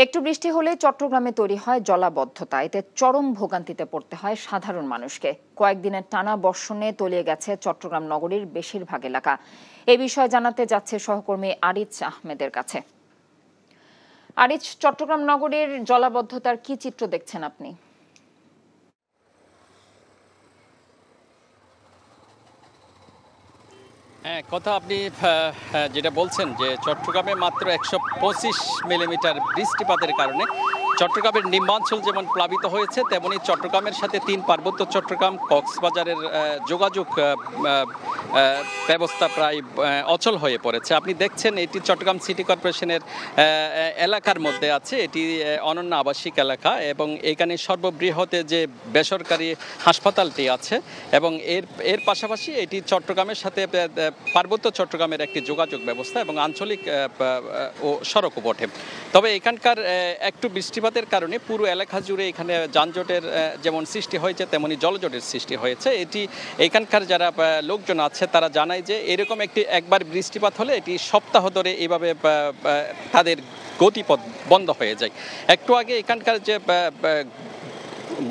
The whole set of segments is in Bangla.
একটু বৃষ্টি হলে চট্টগ্রামে তৈরি হয় জলাবদ্ধতা। এতে চরম ভোগান্তিতে পড়তে হয় সাধারণ মানুষকে। কয়েকদিনের টানা বর্ষণে তলিয়ে গেছে চট্টগ্রাম নগরীর বেশিরভাগ এলাকা। এই বিষয়ে জানাতে যাচ্ছে সহকর্মী আরিজ আহমেদের কাছে। আরিজ, চট্টগ্রাম নগরীর জলাবদ্ধতার কি চিত্র দেখছেন আপনি? হ্যাঁ, কথা আপনি যেটা বলছেন যে চট্টগ্রামে মাত্র ১২৫ মিলিমিটার বৃষ্টিপাতের কারণে চট্টগ্রামের নিম্নাঞ্চল যেমন প্লাবিত হয়েছে, তেমনি চট্টগ্রামের সাথে পার্বত্য চট্টগ্রাম কক্সবাজারের যোগাযোগ ব্যবস্থা প্রায় অচল হয়ে পড়েছে। আপনি দেখছেন এটি চট্টগ্রাম সিটি কর্পোরেশনের এলাকার মধ্যে আছে। এটি অনন্য আবাসিক এলাকা এবং এখানে সর্ববৃহৎ যে বেসরকারি হাসপাতালটি আছে এবং এর পাশাপাশি এটি চট্টগ্রামের সাথে পার্বত্য চট্টগ্রামের একটি যোগাযোগ ব্যবস্থা এবং আঞ্চলিক ও সড়কও বটে। তবে এখানকার একটু বৃষ্টিপাতের কারণে পুরো এলাকা জুড়ে এখানে যানজটের যেমন সৃষ্টি হয়েছে, তেমনি জলজটের সৃষ্টি হয়েছে। এটি এখানকার যারা লোকজন আছে তারা জানায় যে এরকম একবার বৃষ্টিপাত হলে এটি সপ্তাহ ধরে এইভাবে তাদের গতিপথ বন্ধ হয়ে যায়। একটু আগে এখানকার যে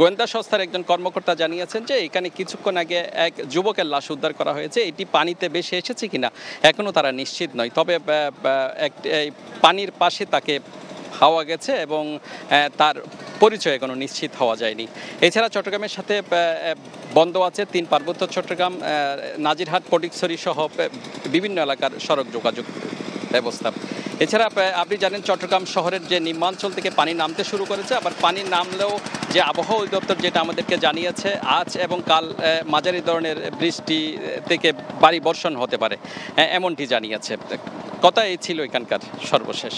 গোয়েন্দা সংস্থার একজন কর্মকর্তা জানিয়েছেন যে এখানে কিছুক্ষণ আগে এক যুবকের লাশ উদ্ধার করা হয়েছে। এটি পানিতে ভেসে এসেছে কিনা এখনও তারা নিশ্চিত নয়। তবে পানির পাশে তাকে পাওয়া গেছে এবং তার পরিচয় এখনো নিশ্চিত হওয়া যায়নি। এছাড়া চট্টগ্রামের সাথে বন্ধ আছে পার্বত্য চট্টগ্রাম, নাজিরহাট, ফটিকছড়ি সহ বিভিন্ন এলাকার সড়ক যোগাযোগ ব্যবস্থা। এছাড়া আপনি জানেন চট্টগ্রাম শহরের যে নিম্নাঞ্চল থেকে পানি নামতে শুরু করেছে, আবার পানি নামলেও যে আবহাওয়া অধিদপ্তর যেটা আমাদেরকে জানিয়েছে আজ এবং কাল মাঝারি ধরনের বৃষ্টি থেকে ভারী বর্ষণ হতে পারে, এমনটি জানিয়েছে। কথা এই ছিল এখানকার সর্বশেষ।